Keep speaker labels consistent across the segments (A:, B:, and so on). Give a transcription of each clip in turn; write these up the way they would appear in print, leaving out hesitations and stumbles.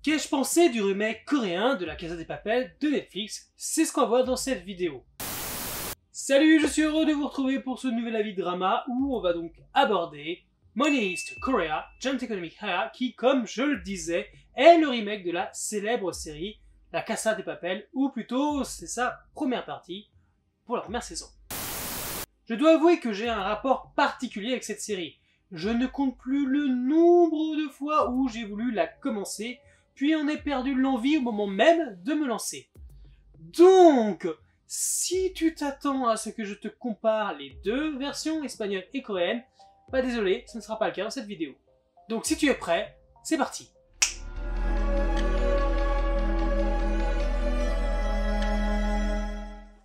A: Qu'ai-je pensé du remake coréen de La Casa de Papel de Netflix? C'est ce qu'on va voir dans cette vidéo. Salut, je suis heureux de vous retrouver pour ce nouvel avis drama où on va donc aborder Money Heist Korea, Giant Economic Haya, qui, comme je le disais, est le remake de la célèbre série La Casa de Papel, ou plutôt c'est sa première partie pour la première saison. Je dois avouer que j'ai un rapport particulier avec cette série. Je ne compte plus le nombre de fois où j'ai voulu la commencer, puis en ai perdu l'envie au moment même de me lancer. Donc, si tu t'attends à ce que je te compare les deux versions espagnoles et coréennes, bah désolé, ce ne sera pas le cas dans cette vidéo. Donc si tu es prêt, c'est parti.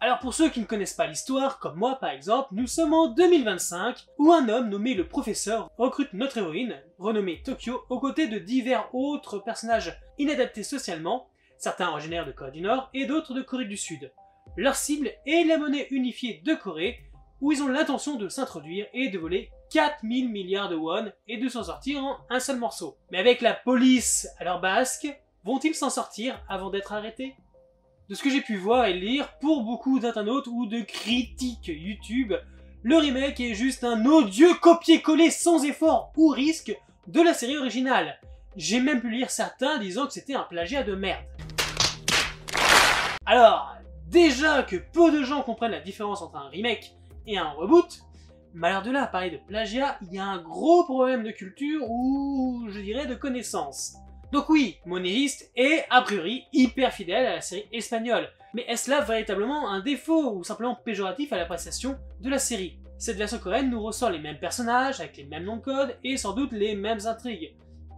A: Alors pour ceux qui ne connaissent pas l'histoire, comme moi par exemple, nous sommes en 2025, où un homme nommé le professeur recrute notre héroïne, renommée Tokyo, aux côtés de divers autres personnages inadaptés socialement, certains originaires de Corée du Nord et d'autres de Corée du Sud. Leur cible est la monnaie unifiée de Corée, où ils ont l'intention de s'introduire et de voler 4000 milliards de won et de s'en sortir en un seul morceau. Mais avec la police à leur basque, vont-ils s'en sortir avant d'être arrêtés? De ce que j'ai pu voir et lire, pour beaucoup d'internautes ou de critiques YouTube, le remake est juste un odieux copier-coller sans effort ou risque de la série originale. J'ai même pu lire certains disant que c'était un plagiat de merde. Alors, déjà que peu de gens comprennent la différence entre un remake et un reboot, mais alors de là à parler de plagiat, il y a un gros problème de culture ou, je dirais, de connaissance. Donc oui, Money Heist est a priori hyper fidèle à la série espagnole, mais est-ce là véritablement un défaut ou simplement péjoratif à l'appréciation de la série? Cette version coréenne nous ressort les mêmes personnages, avec les mêmes noms de code et sans doute les mêmes intrigues.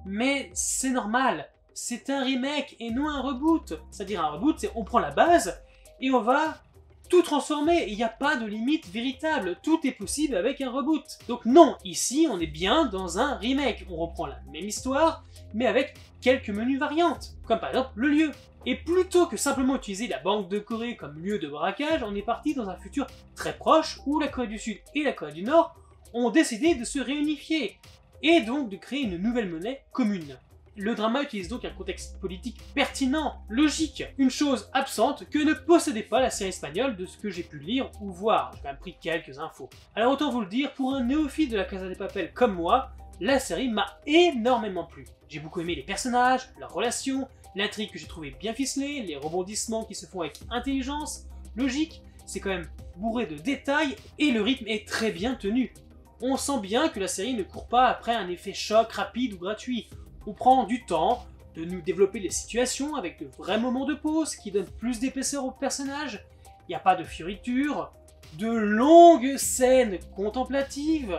A: Mais c'est normal, c'est un remake et non un reboot. C'est-à-dire un reboot, c'est on prend la base et on va tout transformer, il n'y a pas de limite véritable, tout est possible avec un reboot. Donc non, ici on est bien dans un remake, on reprend la même histoire, mais avec quelques menus variantes, comme par exemple le lieu. Et plutôt que simplement utiliser la Banque de Corée comme lieu de braquage, on est parti dans un futur très proche où la Corée du Sud et la Corée du Nord ont décidé de se réunifier, et donc de créer une nouvelle monnaie commune. Le drama utilise donc un contexte politique pertinent, logique, une chose absente que ne possédait pas la série espagnole de ce que j'ai pu lire ou voir. J'ai quand même pris quelques infos. Alors autant vous le dire, pour un néophyte de la Casa de Papel comme moi, la série m'a énormément plu. J'ai beaucoup aimé les personnages, leurs relations, l'intrigue que j'ai trouvée bien ficelée, les rebondissements qui se font avec intelligence, logique, c'est quand même bourré de détails et le rythme est très bien tenu. On sent bien que la série ne court pas après un effet choc rapide ou gratuit. On prend du temps de nous développer les situations avec de vrais moments de pause qui donnent plus d'épaisseur aux personnages. Il n'y a pas de fioritures, de longues scènes contemplatives,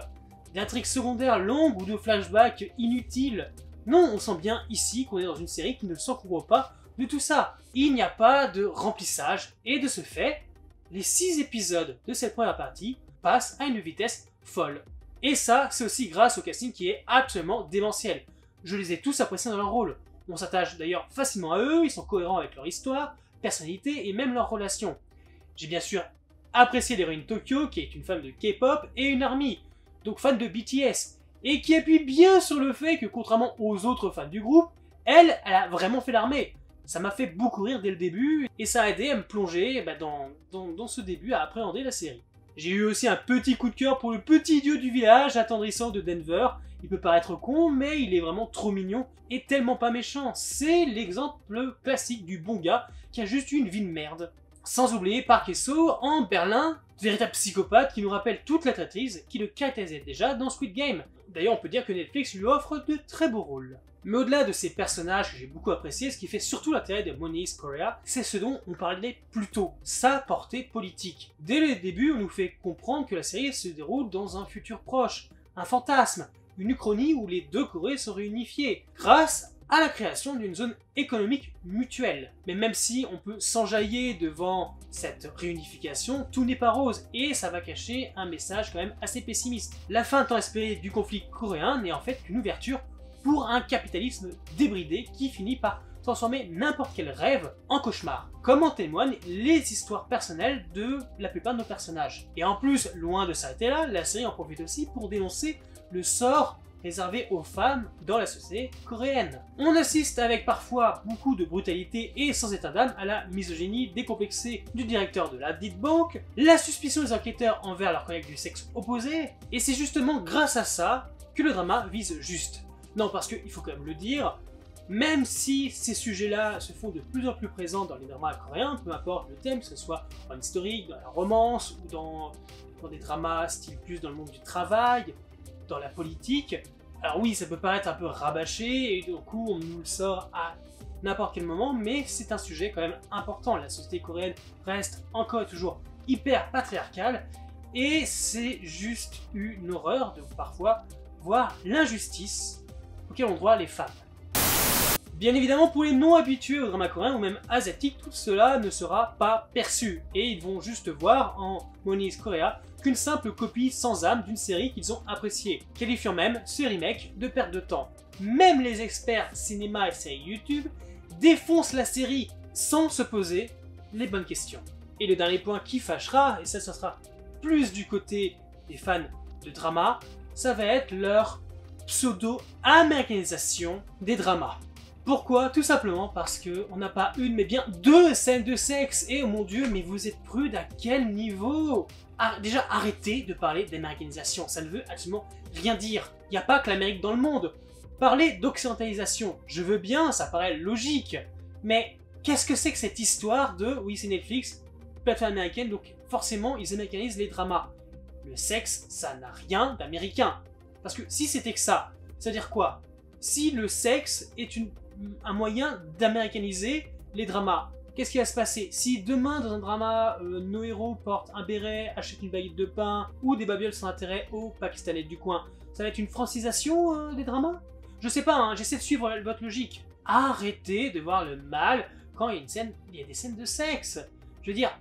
A: d'intrigues secondaires longues ou de flashbacks inutiles. Non, on sent bien ici qu'on est dans une série qui ne s'encombre pas de tout ça. Il n'y a pas de remplissage et de ce fait, les 6 épisodes de cette première partie passent à une vitesse folle. Et ça, c'est aussi grâce au casting qui est absolument démentiel. Je les ai tous appréciés dans leur rôle. On s'attache d'ailleurs facilement à eux, ils sont cohérents avec leur histoire, personnalité et même leurs relations. J'ai bien sûr apprécié l'héroïne Tokyo, qui est une fan de K-pop, et une ARMY, donc fan de BTS, et qui appuie bien sur le fait que, contrairement aux autres fans du groupe, elle a vraiment fait l'armée. Ça m'a fait beaucoup rire dès le début, et ça a aidé à me plonger dans ce début, à appréhender la série. J'ai eu aussi un petit coup de cœur pour le petit dieu du village attendrissant de Denver. Il peut paraître con, mais il est vraiment trop mignon et tellement pas méchant. C'est l'exemple classique du bon gars qui a juste eu une vie de merde. Sans oublier Park Hae-soo en Berlin, véritable psychopathe qui nous rappelle toute la traîtrise qui le caractérisait déjà dans Squid Game. D'ailleurs, on peut dire que Netflix lui offre de très beaux rôles. Mais au-delà de ces personnages que j'ai beaucoup appréciés, ce qui fait surtout l'intérêt de Money Heist Korea, c'est ce dont on parlait plus tôt, sa portée politique. Dès le début, on nous fait comprendre que la série se déroule dans un futur proche, un fantasme, une uchronie où les deux Corées sont réunifiées, grâce à la création d'une zone économique mutuelle. Mais même si on peut s'enjailler devant cette réunification, tout n'est pas rose, et ça va cacher un message quand même assez pessimiste. La fin tant espérée du conflit coréen n'est en fait qu'une ouverture pour un capitalisme débridé qui finit par transformer n'importe quel rêve en cauchemar, comme en témoignent les histoires personnelles de la plupart de nos personnages. Et en plus, loin de s'arrêter là, la série en profite aussi pour dénoncer le sort réservé aux femmes dans la société coréenne. On assiste avec parfois beaucoup de brutalité et sans état d'âme à la misogynie décomplexée du directeur de la dite banque, la suspicion des enquêteurs envers leurs collègues du sexe opposé, et c'est justement grâce à ça que le drama vise juste. Non, parce qu'il faut quand même le dire, même si ces sujets-là se font de plus en plus présents dans les dramas coréens, peu importe le thème, que ce soit en historique, dans la romance, ou dans des dramas style plus dans le monde du travail, dans la politique, alors oui, ça peut paraître un peu rabâché, et du coup on nous le sort à n'importe quel moment, mais c'est un sujet quand même important. La société coréenne reste encore et toujours hyper patriarcale, et c'est juste une horreur de parfois voir l'injustice auquel ont droit les femmes. Bien évidemment, pour les non-habitués au drama coréen ou même asiatique, tout cela ne sera pas perçu, et ils vont juste voir en Money is Korea qu'une simple copie sans âme d'une série qu'ils ont appréciée, qualifiant même ce remake de perte de temps. Même les experts cinéma et séries YouTube défoncent la série sans se poser les bonnes questions. Et le dernier point qui fâchera, et ça sera plus du côté des fans de drama, ça va être leur pseudo-américanisation des dramas. Pourquoi? Tout simplement parce qu'on n'a pas une mais bien deux scènes de sexe, et oh mon dieu, mais vous êtes prude à quel niveau? Déjà, arrêtez de parler d'américanisation, ça ne veut absolument rien dire. Il n'y a pas que l'Amérique dans le monde. Parler d'occidentalisation, je veux bien, ça paraît logique, mais qu'est-ce que c'est que cette histoire de, oui c'est Netflix, plateforme américaine, donc forcément ils américanisent les dramas. Le sexe, ça n'a rien d'américain. Parce que si c'était que ça, ça veut dire quoi? Si le sexe est un moyen d'américaniser les dramas, qu'est-ce qui va se passer? Si demain, dans un drama, nos héros portent un béret, achètent une baguette de pain, ou des babioles sans intérêt aux Pakistanais du coin, ça va être une francisation des dramas? Je sais pas, hein, j'essaie de suivre votre logique. Arrêtez de voir le mal quand il y a des scènes de sexe. Je veux dire,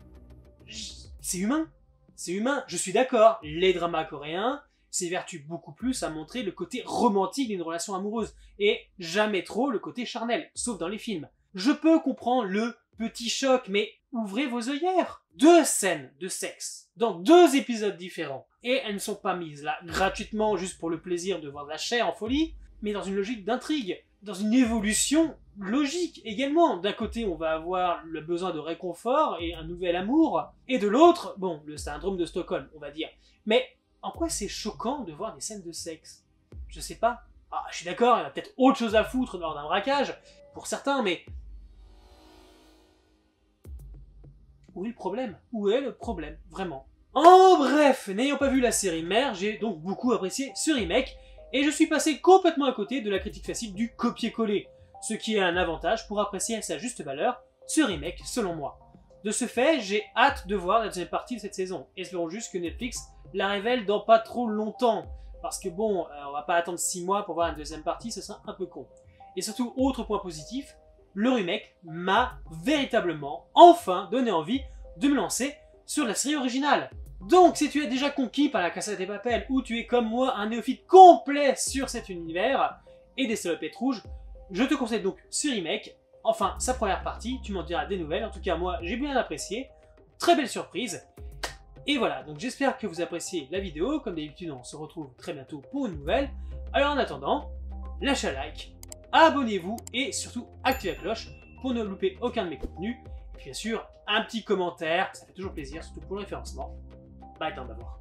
A: c'est humain. C'est humain, je suis d'accord, les dramas coréens s'évertuent beaucoup plus à montrer le côté romantique d'une relation amoureuse, et jamais trop le côté charnel, sauf dans les films. Je peux comprendre le petit choc, mais ouvrez vos œillères. 2 scènes de sexe dans 2 épisodes différents, et elles ne sont pas mises là gratuitement juste pour le plaisir de voir de la chair en folie, mais dans une logique d'intrigue, dans une évolution logique également. D'un côté, on va avoir le besoin de réconfort et un nouvel amour, et de l'autre, bon, le syndrome de Stockholm, on va dire. Mais en quoi c'est choquant de voir des scènes de sexe? Je sais pas. Ah, je suis d'accord, il y a peut-être autre chose à foutre lors d'un braquage, pour certains, mais... Où est le problème? Où est le problème? Vraiment. En bref, n'ayant pas vu la série mère, j'ai donc beaucoup apprécié ce remake, et je suis passé complètement à côté de la critique facile du copier-coller, ce qui est un avantage pour apprécier à sa juste valeur ce remake selon moi. De ce fait, j'ai hâte de voir la deuxième partie de cette saison. Espérons juste que Netflix la révèle dans pas trop longtemps, parce que bon, on va pas attendre 6 mois pour voir une deuxième partie, ce serait un peu con. Et surtout, autre point positif, le remake m'a véritablement, enfin, donné envie de me lancer sur la série originale. Donc, si tu es déjà conquis par la Casa de Papel, ou tu es comme moi un néophyte complet sur cet univers, et des salopettes rouges, je te conseille donc ce remake, enfin sa première partie, tu m'en diras des nouvelles, en tout cas moi j'ai bien apprécié, très belle surprise. Et voilà, donc j'espère que vous appréciez la vidéo, comme d'habitude on se retrouve très bientôt pour une nouvelle. Alors en attendant, lâchez un like, abonnez-vous et surtout activez la cloche pour ne louper aucun de mes contenus. Et puis bien sûr, un petit commentaire, ça fait toujours plaisir, surtout pour le référencement. Bye, temps d'avoir.